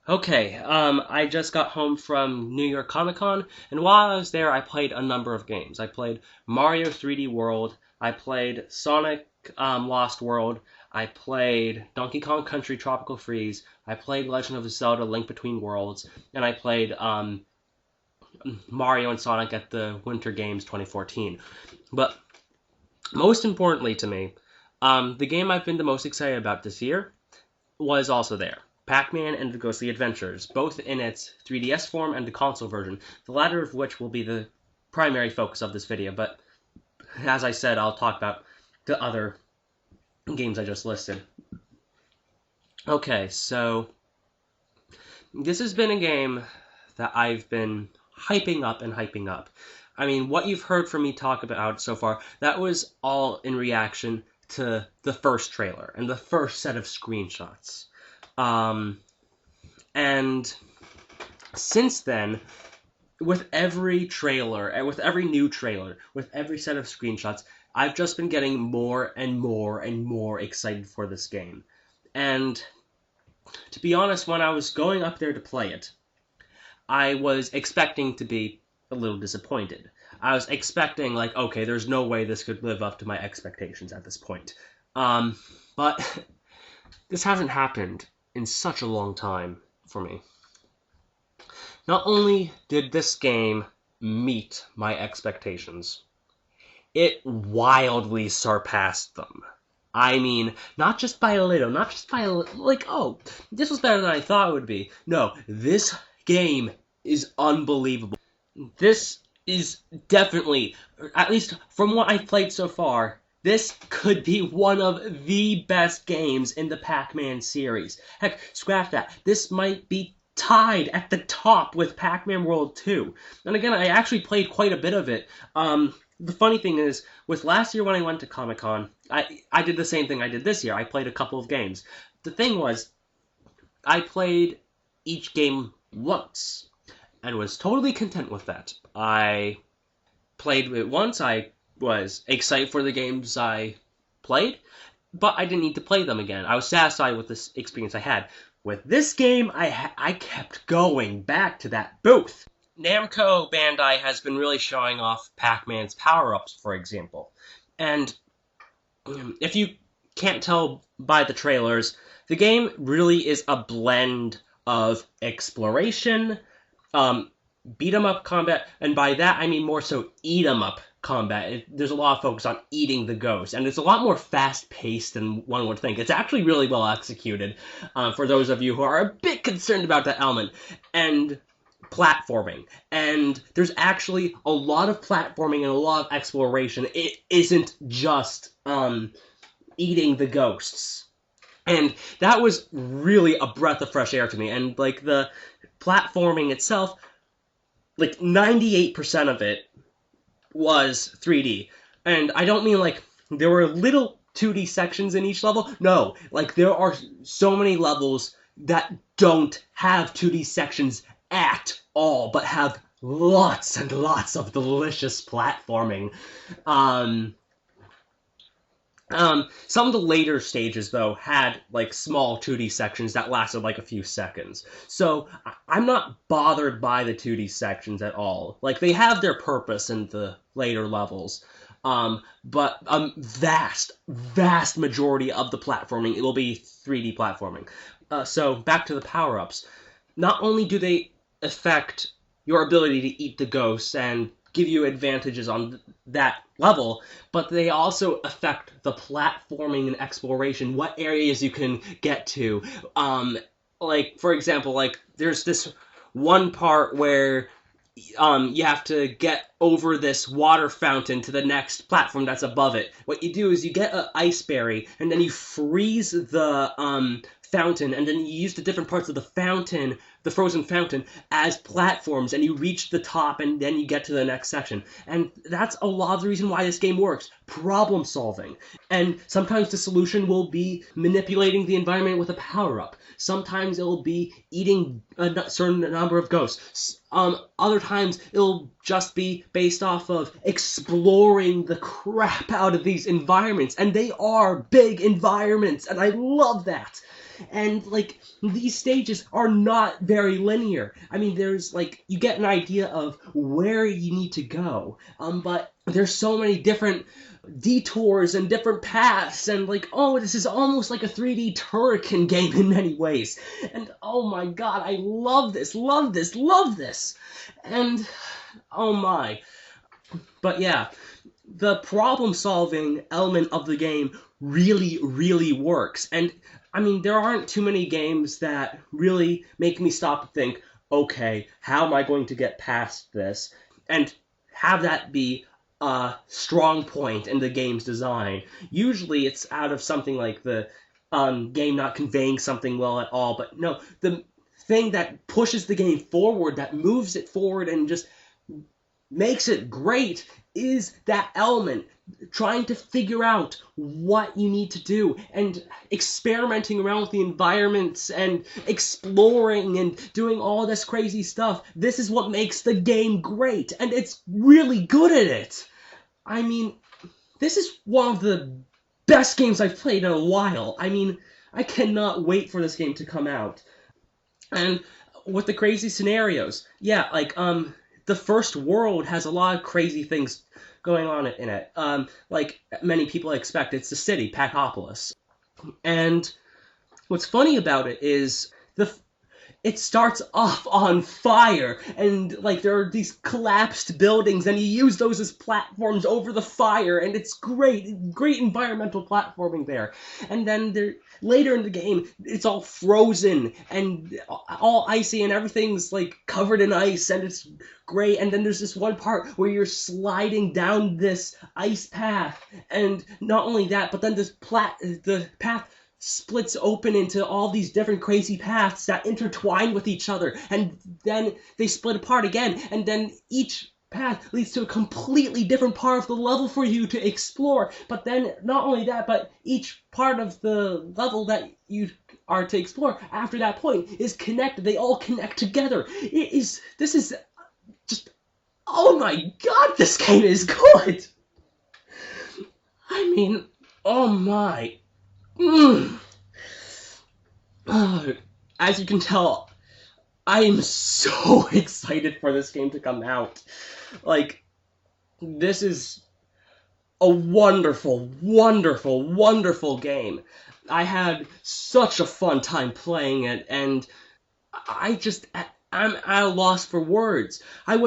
Okay, I just got home from New York Comic-Con, and while I was there, I played a number of games. I played Mario 3D World, I played Sonic Lost World, I played Donkey Kong Country Tropical Freeze, I played Legend of Zelda Link Between Worlds, and I played Mario and Sonic at the Winter Games 2014. But most importantly to me, the game I've been the most excited about this year was also there. Pac-Man and the Ghostly Adventures, both in its 3DS form and the console version, the latter of which will be the primary focus of this video, but as I said, I'll talk about the other games I just listed. Okay, so this has been a game that I've been hyping up and hyping up. I mean, what you've heard from me talk about so far, that was all in reaction to the first trailer and the first set of screenshots. And since then, with every trailer, and with every new trailer, with every set of screenshots, I've just been getting more and more and more excited for this game. And to be honest, when I was going up there to play it, I was expecting to be a little disappointed. I was expecting, like, okay, there's no way this could live up to my expectations at this point. But this hasn't happened in such a long time for me. Not only did this game meet my expectations, it wildly surpassed them. I mean, not just by a little, like, oh, this was better than I thought it would be. No, this game is unbelievable. This is definitely, at least from what I've played so far, this could be one of the best games in the Pac-Man series. Heck, scratch that. This might be tied at the top with Pac-Man World 2. And again, I actually played quite a bit of it. The funny thing is, with last year when I went to Comic-Con, I did the same thing I did this year. I played a couple of games. The thing was, I played each game once, and was totally content with that. I played it once, I was excited for the games I played, but I didn't need to play them again. I was satisfied with this experience I had. With this game, I kept going back to that booth. Namco Bandai has been really showing off Pac-Man's power-ups, for example. And if you can't tell by the trailers, the game really is a blend of exploration, beat-em-up combat, and by that I mean more so eat-em-up combat. There's a lot of focus on eating the ghost, and it's a lot more fast-paced than one would think. It's actually really well executed, for those of you who are a bit concerned about that element. And platforming. And there's actually a lot of platforming and a lot of exploration. It isn't just eating the ghosts. And that was really a breath of fresh air to me. And like the platforming itself, like 98% of it was 3D. And I don't mean like there were little 2D sections in each level. No, like there are so many levels that don't have 2D sections at all, but have lots and lots of delicious platforming. Some of the later stages, though, had, like, small 2D sections that lasted, like, a few seconds. So, I'm not bothered by the 2D sections at all. Like, they have their purpose in the later levels. But vast majority of the platforming, it will be 3D platforming. So, back to the power-ups. Not only do they affect your ability to eat the ghosts and give you advantages on that level, but they also affect the platforming and exploration, what areas you can get to. Like, for example, like, there's this one part where you have to get over this water fountain to the next platform that's above it. What you do is you get an ice berry, and then you freeze the fountain, and then you use the different parts of the fountain, the frozen fountain, as platforms, and you reach the top, and then you get to the next section. And that's a lot of the reason why this game works. Problem solving. And sometimes the solution will be manipulating the environment with a power-up. Sometimes it'll be eating a certain number of ghosts. Other times it'll just be based off of exploring the crap out of these environments. And they are big environments, and I love that. And, like, these stages are not very linear. I mean, there's, like, you get an idea of where you need to go, but there's so many different detours and different paths, and, like, oh, this is almost like a 3D Turrican game in many ways. And, oh my god, I love this, love this, love this! And, oh my. But yeah, the problem-solving element of the game really, really works. And, I mean, there aren't too many games that really make me stop and think, okay, how am I going to get past this? And have that be a strong point in the game's design. Usually it's out of something like the game not conveying something well at all, but no, the thing that pushes the game forward, that moves it forward and just makes it great is that element, trying to figure out what you need to do and experimenting around with the environments and exploring and doing all this crazy stuff. This is what makes the game great, and it's really good at it. I mean, this is one of the best games I've played in a while. I mean, I cannot wait for this game to come out. And with the crazy scenarios, yeah, like, the first world has a lot of crazy things going on in it. Like many people expect, it's the city, Pacopolis. And what's funny about it is it starts off on fire, and like there are these collapsed buildings, and you use those as platforms over the fire, and it's great environmental platforming there. And then later in the game, it's all frozen and all icy, and everything's like covered in ice, and it's great. And then there's this one part where you're sliding down this ice path, and not only that, but then the path splits open into all these different crazy paths that intertwine with each other, and then they split apart again, and then each path leads to a completely different part of the level for you to explore. But then, not only that, but each part of the level that you are to explore after that point is connected. They all connect together. This is just, oh my god, this game is good! I mean, oh my. As you can tell, I am so excited for this game to come out. Like, this is a wonderful, wonderful, wonderful game. I had such a fun time playing it, and I'm at a loss for words. I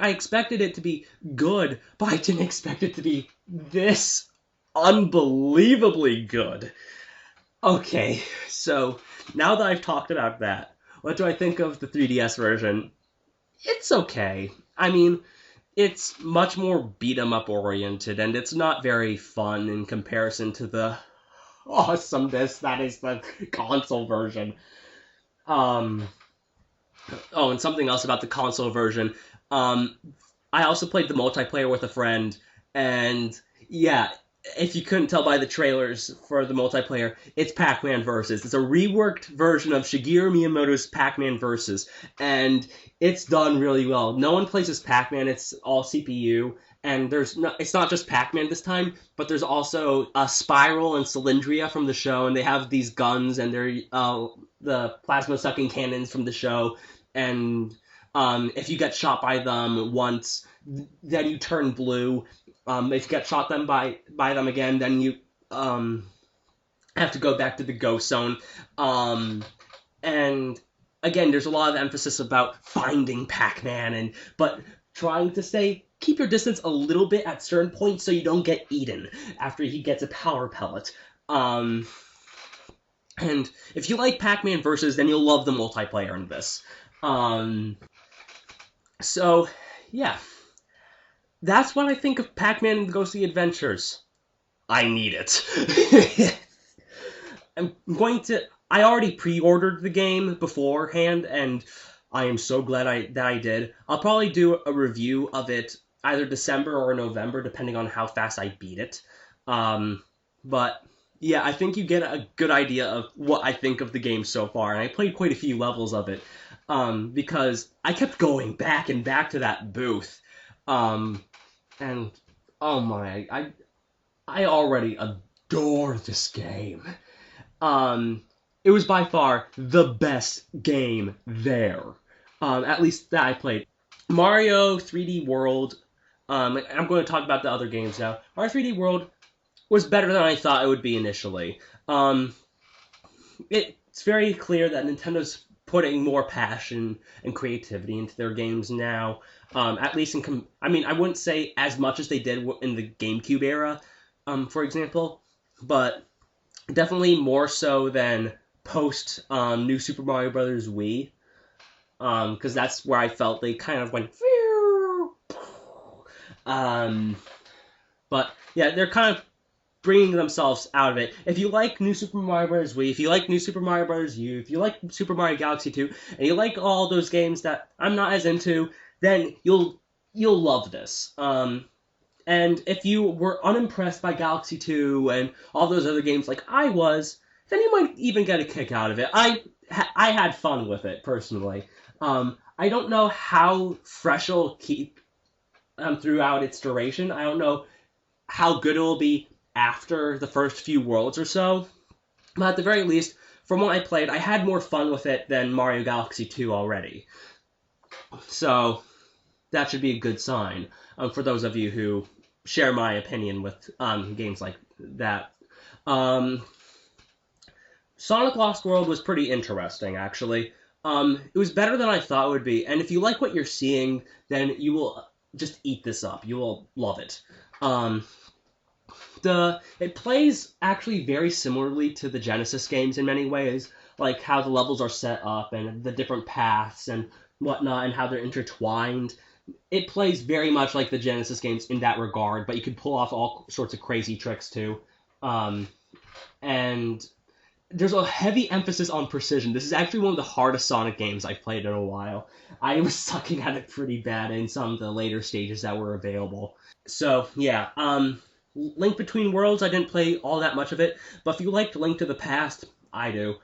expected it to be good, but I didn't expect it to be this unbelievably good. Okay, so now that I've talked about that, what do I think of the 3DS version? It's okay. I mean, it's much more beat-em-up oriented, and it's not very fun in comparison to the awesomeness that is the console version. Oh, and something else about the console version. I also played the multiplayer with a friend, and yeah, if you couldn't tell by the trailers for the multiplayer, it's Pac-Man Versus. It's a reworked version of Shigeru Miyamoto's Pac-Man Versus, and it's done really well. No one plays as Pac-Man, it's all CPU, and it's not just Pac-Man this time, but there's also Spiral and Cylindria from the show, and they have these guns, and they're the plasma-sucking cannons from the show, and if you get shot by them once, then you turn blue. If you get shot by them again, then you have to go back to the ghost zone. And again, there's a lot of emphasis about finding Pac-Man, but trying to keep your distance a little bit at certain points so you don't get eaten after he gets a power pellet. And if you like Pac-Man Versus, then you'll love the multiplayer in this. So, yeah. That's what I think of Pac-Man and the Ghostly Adventures. I need it. I already pre-ordered the game beforehand, and I am so glad that I did. I'll probably do a review of it either December or November, depending on how fast I beat it. But, yeah, I think you get a good idea of what I think of the game so far, and I played quite a few levels of it, because I kept going back and back to that booth. And, oh my, I already adore this game. it was by far the best game there. At least that I played. Mario 3D World. I'm going to talk about the other games now. Mario 3D World was better than I thought it would be initially. It's very clear that Nintendo's putting more passion and creativity into their games now. At least I wouldn't say as much as they did in the GameCube era, for example, but definitely more so than post New Super Mario Bros. Wii, because that's where I felt they kind of went. But yeah, they're kind of bringing themselves out of it. If you like New Super Mario Bros. Wii, if you like New Super Mario Bros. U, if you like Super Mario Galaxy 2, and you like all those games that I'm not as into, then you'll love this. And if you were unimpressed by Galaxy 2 and all those other games like I was, then you might even get a kick out of it. I had fun with it, personally. I don't know how fresh it'll keep throughout its duration. I don't know how good it will be after the first few worlds or so. But at the very least, from what I played, I had more fun with it than Mario Galaxy 2 already. So that should be a good sign for those of you who share my opinion with games like that. Sonic Lost World was pretty interesting, actually. It was better than I thought it would be, and if you like what you're seeing, then you will just eat this up. You will love it. It plays actually very similarly to the Genesis games in many ways, like how the levels are set up and the different paths and whatnot and how they're intertwined. It plays very much like the Genesis games in that regard, but you can pull off all sorts of crazy tricks too. And there's a heavy emphasis on precision. This is actually one of the hardest Sonic games I've played in a while. I was sucking at it pretty bad in some of the later stages that were available. So, yeah, Link Between Worlds, I didn't play all that much of it, but if you liked Link to the Past, I do,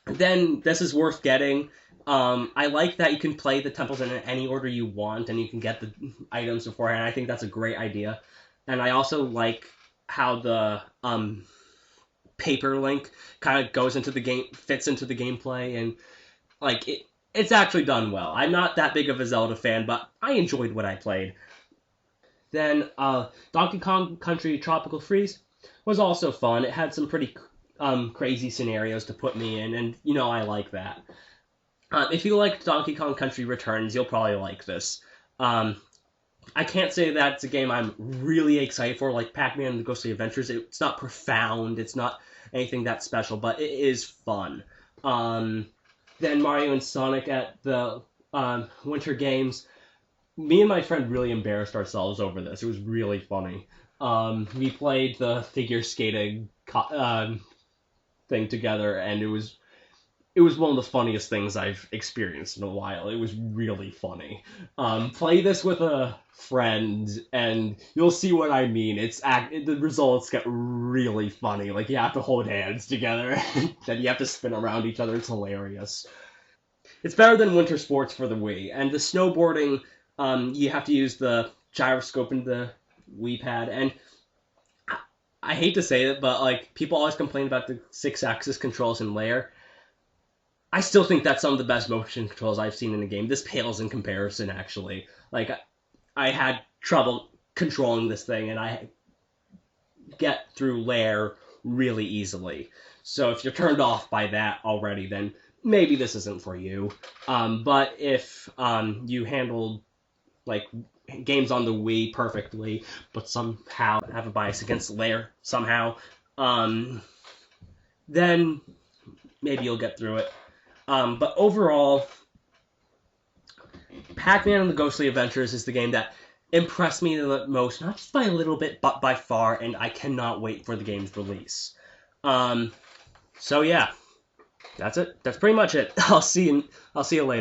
then this is worth getting. I like that you can play the temples in any order you want, and you can get the items beforehand. I think that's a great idea. And I also like how the Paper Link kind of goes into the game, fits into the gameplay, and like it's actually done well. I'm not that big of a Zelda fan, but I enjoyed what I played. Then Donkey Kong Country Tropical Freeze was also fun. It had some pretty crazy scenarios to put me in, and I like that. If you like Donkey Kong Country Returns, you'll probably like this. I can't say that it's a game I'm really excited for, like Pac-Man and the Ghostly Adventures. It's not profound, it's not anything that special, but it is fun. Then Mario and Sonic at the Winter Games. Me and my friend really embarrassed ourselves over this. It was really funny. We played the figure skating thing together, and it was one of the funniest things I've experienced in a while. It was really funny. Play this with a friend, and you'll see what I mean. The results get really funny. Like, you have to hold hands together, then you have to spin around each other. It's hilarious. It's better than Winter Sports for the Wii, and the snowboarding, you have to use the gyroscope and the Wii pad, and I hate to say it, but like people always complain about the 6-axis controls in Lair. I still think that's some of the best motion controls I've seen in the game. This pales in comparison, actually. Like, I had trouble controlling this thing, and I get through Lair really easily. So if you're turned off by that already, then maybe this isn't for you. But if you handled like games on the Wii perfectly, but somehow have a bias against Lair somehow, then maybe you'll get through it. But overall, Pac-Man and the Ghostly Adventures is the game that impressed me the most, not just by a little bit, but by far, and I cannot wait for the game's release. So yeah, that's it. That's pretty much it. I'll see you later.